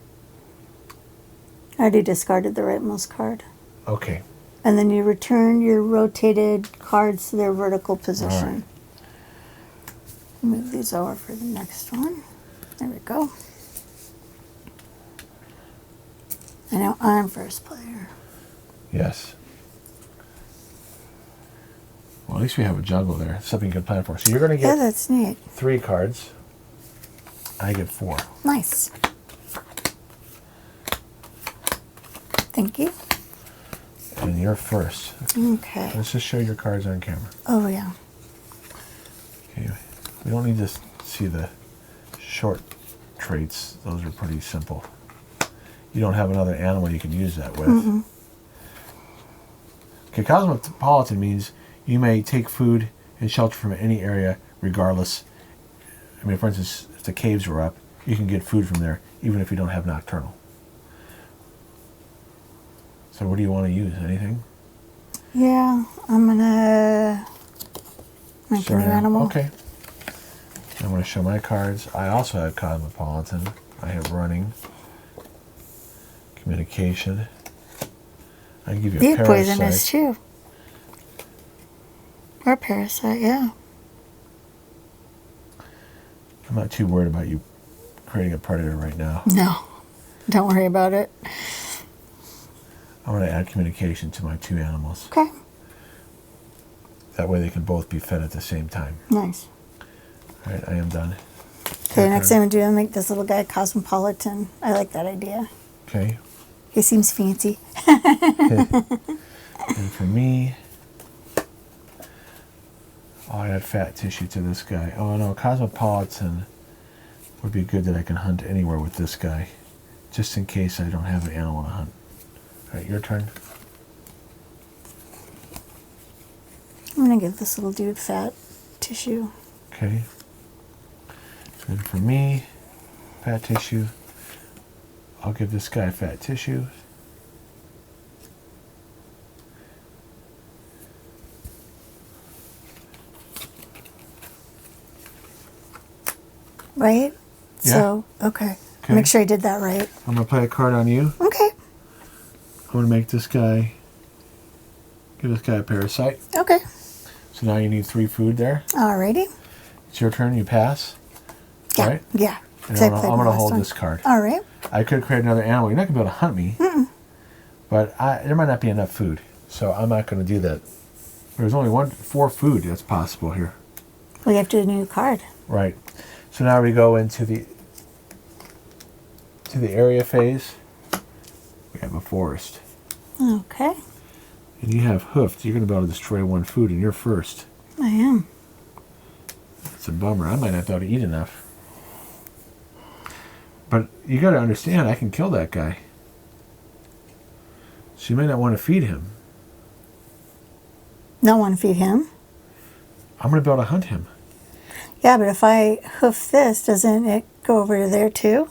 I already discarded the rightmost card. okay. And then you return your rotated cards to their vertical position. All right. Move these over for the next one. There we go. And now I'm first player. Yes. Well, at least we have a jungle there. Something you can plan for. So you're going to Yeah, get that's neat. 3 cards. I get 4. Nice. Thank you. And you're first. Okay. Let's just show your cards on camera. Oh, yeah. Okay. We don't need to see the short traits. Those are pretty simple. You don't have another animal you can use that with. Okay, cosmopolitan means you may take food and shelter from any area regardless. I mean, for instance, if the caves were up, you can get food from there even if you don't have nocturnal. So what do you want to use? Anything? Yeah, I'm going to make a new animal. Okay. I'm going to show my cards. I also have cosmopolitan. I have running, communication. I can give you a You parasite. poisonous too. Or parasite, yeah. I'm not too worried about you creating a predator right now. No, don't worry about it. I'm going to add communication to my 2 animals. Okay, That way they can both be fed at the same time. nice. All right, I am done. Okay, Your next turn. thing I'm going to do, I'll make this little guy cosmopolitan. I like that idea. Okay. He seems fancy. And for me, I'll add fat tissue to this guy. Oh no, cosmopolitan would be good that I can hunt anywhere with this guy, just in case I don't have an animal to hunt. All right, your turn. I'm going to give this little dude fat tissue. Okay. And for me, fat tissue. I'll give this guy fat tissue. Right? Yeah. So, okay. Okay. Make sure I did that right. I'm going to play a card on you. Okay. I'm going to make this guy, give this guy a parasite. Okay. So now you need 3 food there. Alrighty. It's your turn, you pass. Yeah. Right? Yeah. And So I I'm played going my to last hold one. this card. All right. I could create another animal. You're not going to be able to hunt me. But there might not be enough food. So I'm not going to do that. There's only 4 food that's possible here. We have to do a new card. Right. So now we go into the area phase. We have a forest. Okay. And you have hoofed. You're going to be able to destroy 1 food, and you're first. I am. It's a bummer. I might not be able to eat enough. But you got to understand, I can kill that guy. So you may not want to feed him. Not want to feed him. I'm going to be able to hunt him. Yeah, but if I hoof this, doesn't it go over to there too?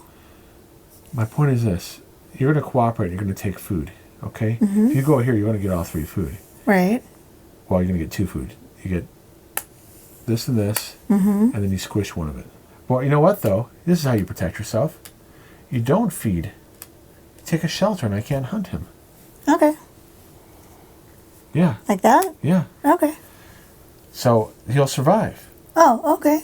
My point is this. You're going to cooperate. You're going to take food. Okay? If you go here, you're going to get all 3 food. Right. Well, you're going to get 2 food. You get this and this, and then you squish 1 of it. Well, you know what, though? This is how you protect yourself. You don't feed. You take a shelter, and I can't hunt him. Okay. Yeah. Like that? Yeah. Okay. So he'll survive. Oh, okay.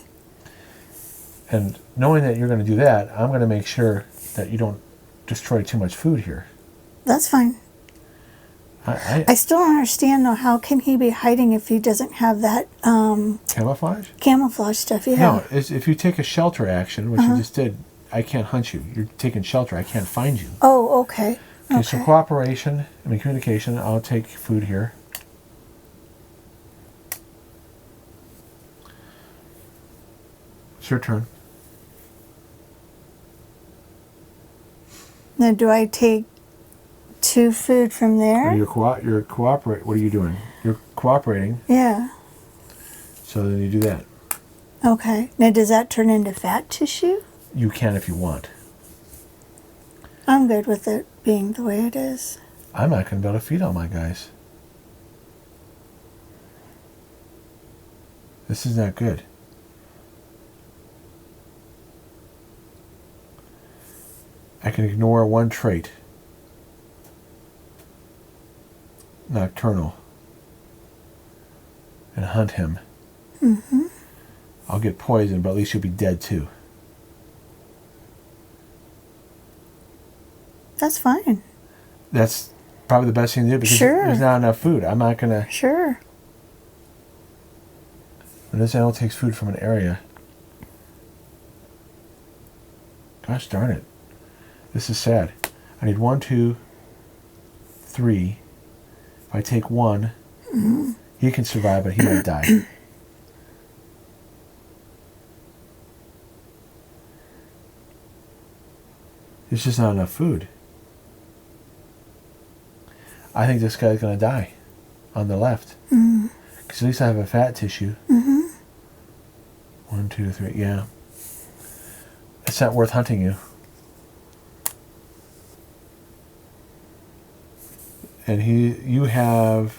And knowing that you're going to do that, I'm going to make sure that you don't destroy too much food here. That's fine. I still don't understand, though, how can he be hiding if he doesn't have that Camouflage? camouflage stuff? Yeah. No, if you take a shelter action, which you just did, I can't hunt you. You're taking shelter. I can't find you. Oh, okay. Okay, so cooperation, communication. I'll take food here. It's your turn. Now, do I take 2 food from there? You're cooperate. What are you doing? You're cooperating. Yeah. So then you do that. Okay. Now, does that turn into fat tissue? You can if you want. I'm good with it being the way it is. I'm not going to be able to feed all my guys. This is not good. I can ignore one trait. Nocturnal. And hunt him. Mm-hmm. I'll get poisoned, but at least you'll be dead too. That's fine. That's probably the best thing to do because there's not enough food. I'm not going to... Sure. When this animal takes food from an area... Gosh darn it. This is sad. I need 1, 2, 3. If I take 1, he can survive, but he might die. There's just not enough food. I think this guy's going to die on the left. Because at least I have a fat tissue. 1, 2, 3, yeah. It's not worth hunting you. And you have...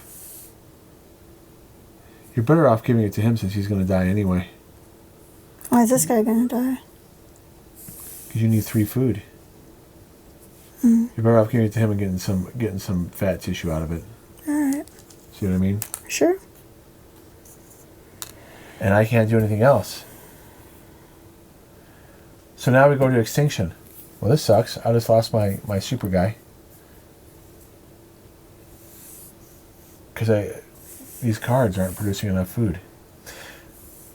You're better off giving it to him since he's going to die anyway. Why is this guy going to die? Because you need 3 food. You're better off giving it to him and getting some fat tissue out of it. All right. See what I mean? Sure. And I can't do anything else. So now we go to extinction. Well, this sucks. I just lost my super guy. Because these cards aren't producing enough food.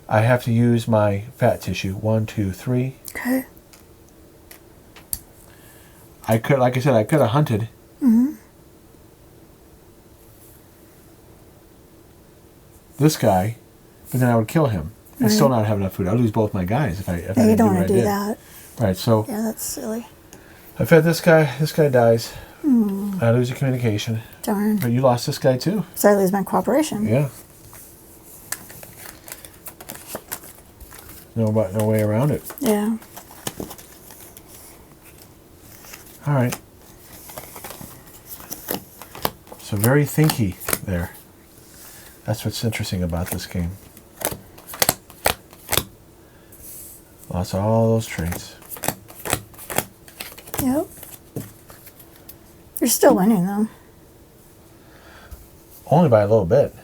I have to use my fat tissue. 1, 2, 3. Okay. I could, like I said, I could have hunted. Mm-hmm. This guy, but then I would kill him. I still not have enough food. I'd lose both my guys if I didn't you don't do want to what I do did. that. Right, so Yeah, that's silly. I fed this guy. This guy dies. I lose the communication. Darn. But you lost this guy too. So I lose my cooperation. Yeah. No way around it. Yeah. All right. So very thinky there. That's what's interesting about this game. Lost all those traits. Yep. You're still winning, though. Only by a little bit.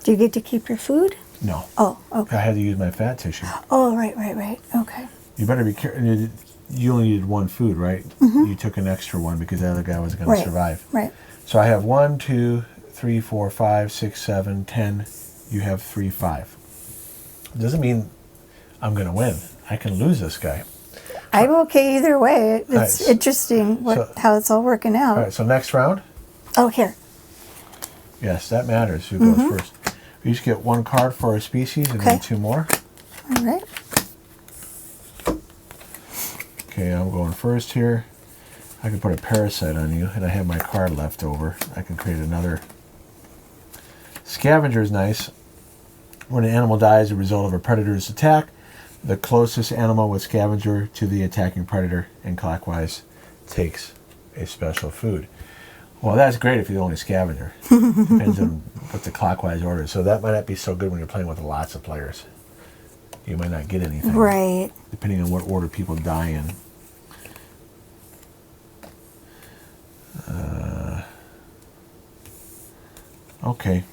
Do you get to keep your food? No. Oh, okay. I had to use my fat tissue. Oh, right. Okay. You better be careful. You only needed 1 food, right? You took an extra one because the other guy wasn't going to survive. Right. So I have 1, 2, 3, 4, 5, 6, 7, 10. You have 3, 5. Doesn't mean I'm going to win. I can lose this guy. I'm okay either way. It's Right. interesting how it's all working out. All right, so next round. Oh, here. Yes, that matters. Who goes first? We each get 1 card for a species and then 2 more. All right. Okay, I'm going first here. I can put a parasite on you, and I have my card left over. I can create another. Scavenger is nice. When an animal dies as a result of a predator's attack, the closest animal with scavenger to the attacking predator and clockwise takes a special food. Well, that's great if you're the only scavenger. Depends on what the clockwise order is. So that might not be so good when you're playing with lots of players. You might not get anything. Right. Depending on what order people die in. Okay.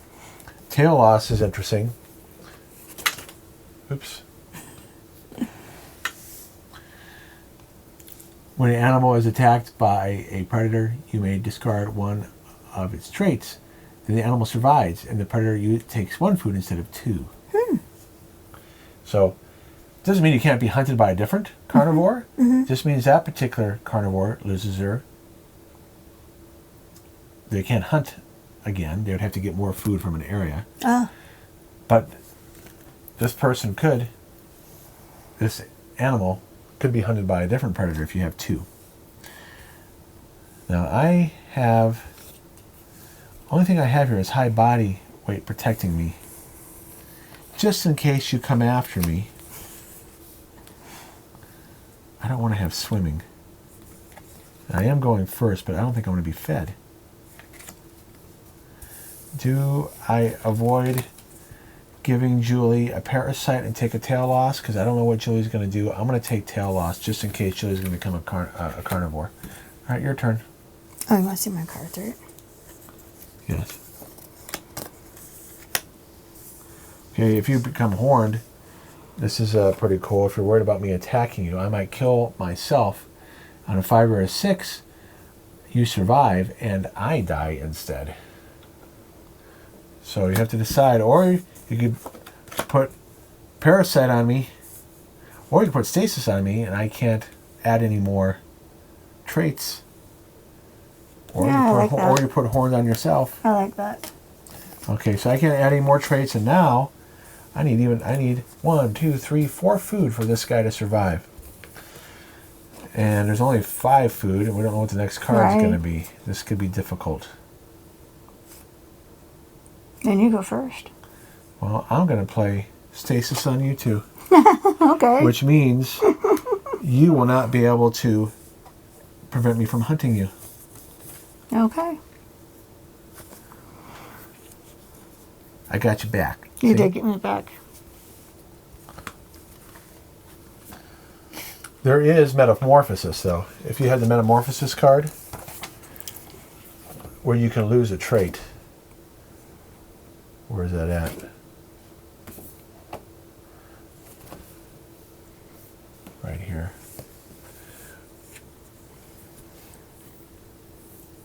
Tail loss is interesting. Oops. When an animal is attacked by a predator, you may discard 1 of its traits, then the animal survives, and the predator takes one food instead of two. So, it doesn't mean you can't be hunted by a different carnivore. Just means that particular carnivore loses they can't hunt again. They would have to get more food from an area. But this animal could be hunted by a different predator if you have two. Now only thing I have here is high body weight protecting me, just in case you come after me. I don't want to have swimming. I am going first, but I don't think I'm going to be fed. Do I avoid giving Julie a parasite and take a tail loss? Because I don't know what Julie's going to do. I'm going to take tail loss just in case Julie's going to become a carnivore. All right, your turn. Oh, you want to see my cards, right? Yes. Okay, if you become horned, this is pretty cool. If you're worried about me attacking you, I might kill myself. On a 5 or a 6, you survive, and I die instead. So you have to decide, or you could put parasite on me, or you could put stasis on me, and I can't add any more traits. Or, or you put horns on yourself. I like that. Okay, so I can't add any more traits, and now I need 1, 2, 3, 4 food for this guy to survive. And there's only 5 food, and we don't know what the next card's going to be. This could be difficult. Then you go first. Well, I'm going to play stasis on you too. Okay. Which means you will not be able to prevent me from hunting you. Okay. I got you back. You did get me back. There is metamorphosis, though. If you had the metamorphosis card, where you can lose a trait. Where is that at? Right here.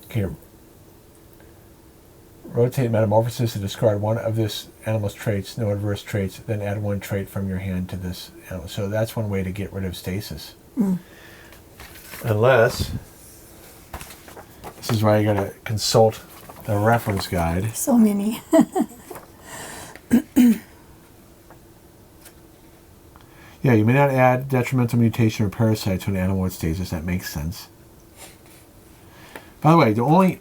Okay. Rotate metamorphosis to discard one of this animal's traits, no adverse traits, then add 1 trait from your hand to this animal. So that's one way to get rid of stasis. Unless, this is why you gotta consult the reference guide. So many. Yeah, you may not add detrimental mutation or parasite to an animal with stasis. That makes sense. By the way,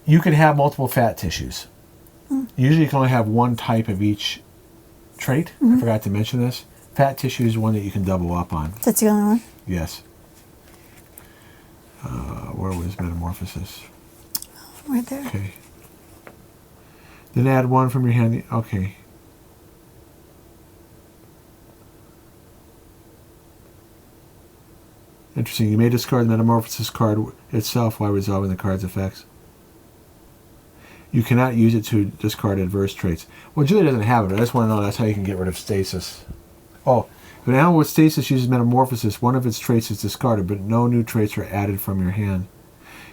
you can have multiple fat tissues. Usually you can only have 1 type of each trait. I forgot to mention this. Fat tissue is one that you can double up on. That's the only one? Yes. Where was metamorphosis? Right there. Okay. Then add 1 from your hand. Okay. Interesting. You may discard the metamorphosis card itself while resolving the card's effects. You cannot use it to discard adverse traits. Well, Julie doesn't have it, but I just want to know that's how you can get rid of stasis. Oh, if an animal with stasis uses metamorphosis, one of its traits is discarded, but no new traits are added from your hand.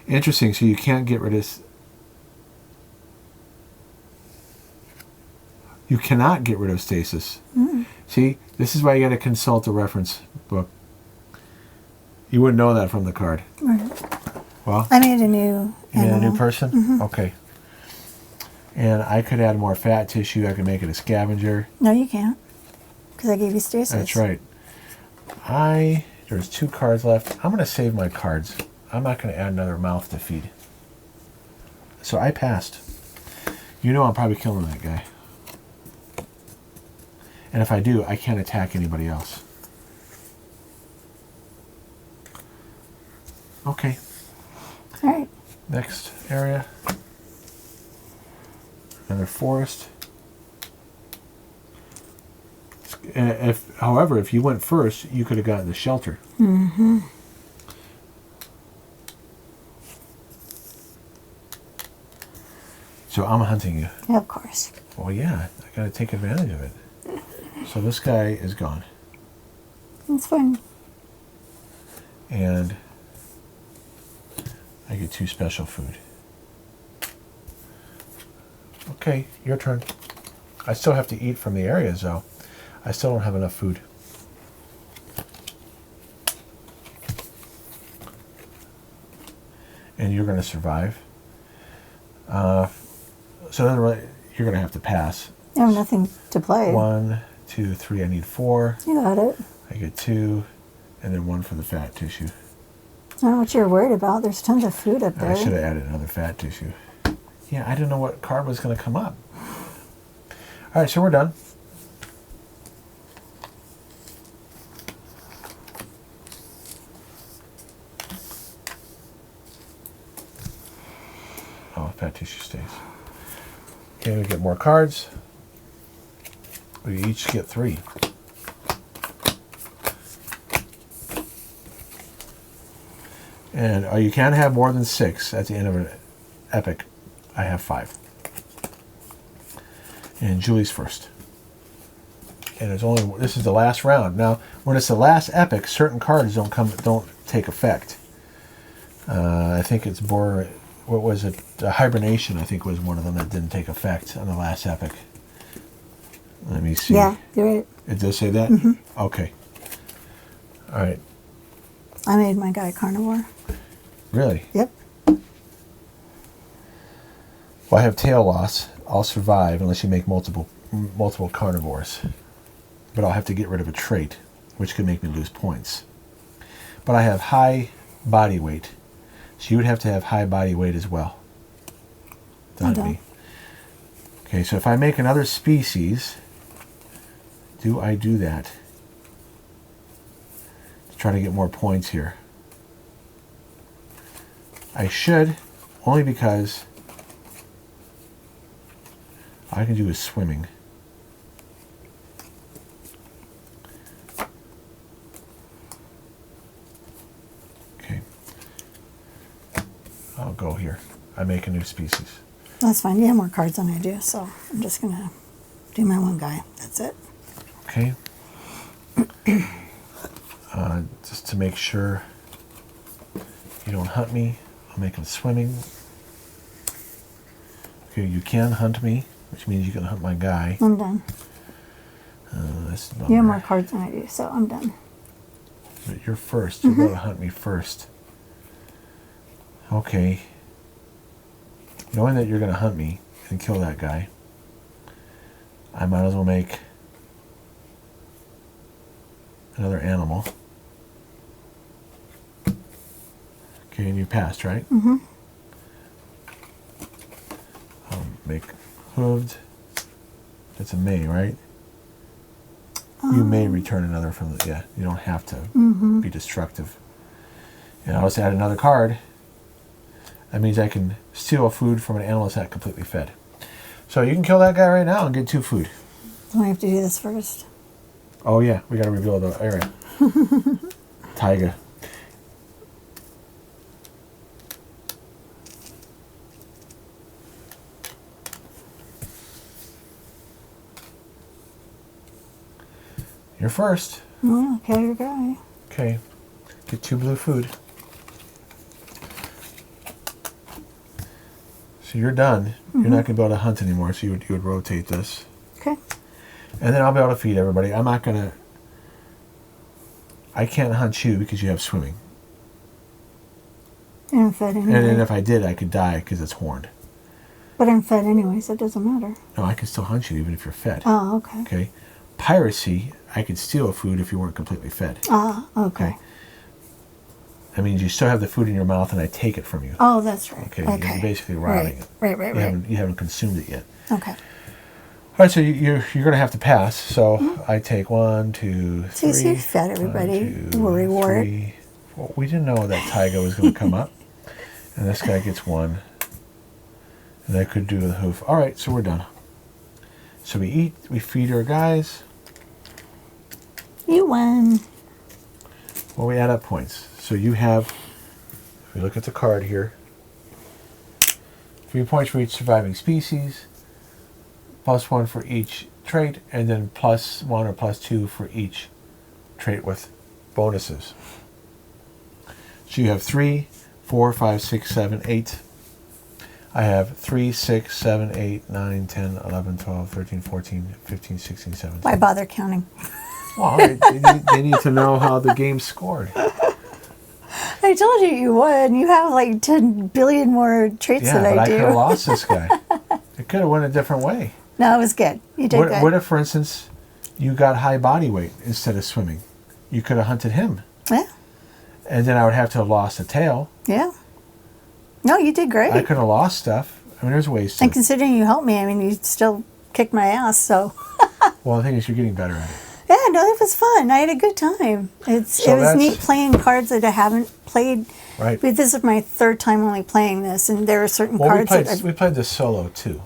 Interesting. So you can't get rid of... You cannot get rid of stasis. See, this is why you got to consult the reference book. You wouldn't know that from the card. Right. Well, I made a new you made a animal. new person? Okay. And I could add more fat tissue. I could make it a scavenger. No, you can't. Because I gave you stasis. That's right. There's 2 cards left. I'm going to save my cards. I'm not going to add another mouth to feed. So I passed. You know I'm probably killing that guy. And if I do, I can't attack anybody else. Okay. All right. Next area. Another forest. However, if you went first, you could have gotten the shelter. So I'm hunting you. Yeah, of course. Well, yeah, I got to take advantage of it. So this guy is gone. It's fun. And I get 2 special food. Okay, your turn. I still have to eat from the areas, though. I still don't have enough food. And you're going to survive. So then you're going to have to pass. I have nothing to play. 1, 2, 3. I need 4. You got it. I get 2, and then 1 for the fat tissue. I don't know what you're worried about. There's tons of food up there. I should have added another fat tissue. Yeah, I didn't know what card was going to come up. All right, so we're done. Oh, fat tissue stays. Okay, we get more cards. We each get 3. And you can't have more than 6 at the end of an epic. I have 5. And Julie's first. And this is the last round. Now, when it's the last epic, certain cards don't take effect. I think it's what was it? Hibernation, I think, was one of them that didn't take effect on the last epic. Let me see. Yeah, you're right. It does say that? Mm-hmm. Okay. All right. I made my guy carnivore. Really? Yep. Well, I have tail loss. I'll survive unless you make multiple carnivores. But I'll have to get rid of a trait, which could make me lose points. But I have high body weight. So you would have to have high body weight as well. Not me. Okay, so if I make another species, do I do that? To try to get more points here. I should, only because all I can do is swimming. Okay. I'll go here. I make a new species. That's fine. You have more cards than I do, so I'm just going to do my one guy. That's it. Okay. Just to make sure you don't hunt me, I'll make him swimming. Okay, you can hunt me, which means you can hunt my guy. I'm done. That's a bummer. You have more cards than I do, so I'm done. But you're first. You're going to hunt me first. Okay. Knowing that you're going to hunt me and kill that guy, I might as well make another animal. Okay, and you passed, right? Mm-hmm. I'll make hooved. That's a may, right? You may return another from the... Yeah, you don't have to be destructive. And I'll just add another card. That means I can steal food from an animal that's not completely fed. So you can kill that guy right now and get 2 food. Do I have to do this first? Oh yeah, we got to reveal the area. Taiga. You're first. Oh, kill your guy. Okay. Get 2 blue food. So you're done. You're not going to be able to hunt anymore, so you would rotate this. Okay. And then I'll be able to feed everybody. I'm not going to... I can't hunt you because you have swimming. And I'm fed anyway. And then if I did, I could die because it's horned. But I'm fed anyway, so it doesn't matter. No, I can still hunt you even if you're fed. Oh, okay. Okay. Piracy, I could steal food if you weren't completely fed. Ah, okay. That means you still have the food in your mouth and I take it from you. Oh, that's right. Okay. Okay. You're basically robbing it. Right. You haven't consumed it yet. Okay. All right, so you're going to have to pass. So I take 1, 2, 3. See, you fed everybody. 1, 2, We'll reward. 3. Well, we didn't know that Taiga was going to come up. And this guy gets 1. And I could do the hoof. All right, so we're done. So we eat, we feed our guys. You won. Well, we add up points. So you have, if we look at the card here, 3 points for each surviving species, +1 for each trait, and then +1 or +2 for each trait with bonuses. So you have 3, 4, 5, 6, 7, 8. I have 3, 6, 7, 8, 9, 10, 11, 12, 13, 14, 15, 16, 17. Why bother counting? Well, they need to know how the game scored. I told you you would. You have like 10 billion more traits Yeah, than but I I could do. have lost this guy. It could have went a different way. No, it was good. You did good. What if, for instance, you got high body weight instead of swimming? You could have hunted him. Yeah. And then I would have to have lost a tail. Yeah. No, you did great. I could have lost stuff. I mean, there's ways to. And considering you helped me, I mean, you still kicked my ass, so. Well, the thing is, you're getting better at it. Yeah, no, it was fun. I had a good time. It was neat playing cards that I haven't played. Right. But this is my third time only playing this, and there are certain cards we played this solo too.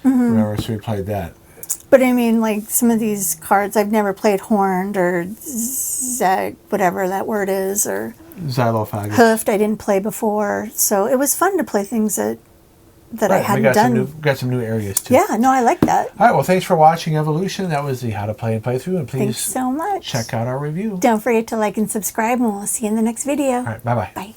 Remember, so we played that. But I mean, like some of these cards, I've never played horned or whatever that word is, or Xylophagus. hoofed. I didn't play before, so it was fun to play things that I hadn't done. We got some new areas too. Yeah, no, I like that. All right. Well, thanks for watching Evolution. That was the How to Play and Playthrough, and please Thanks so much. check out our review. Don't forget to like and subscribe, and we'll see you in the next video. All right. Bye-bye. Bye.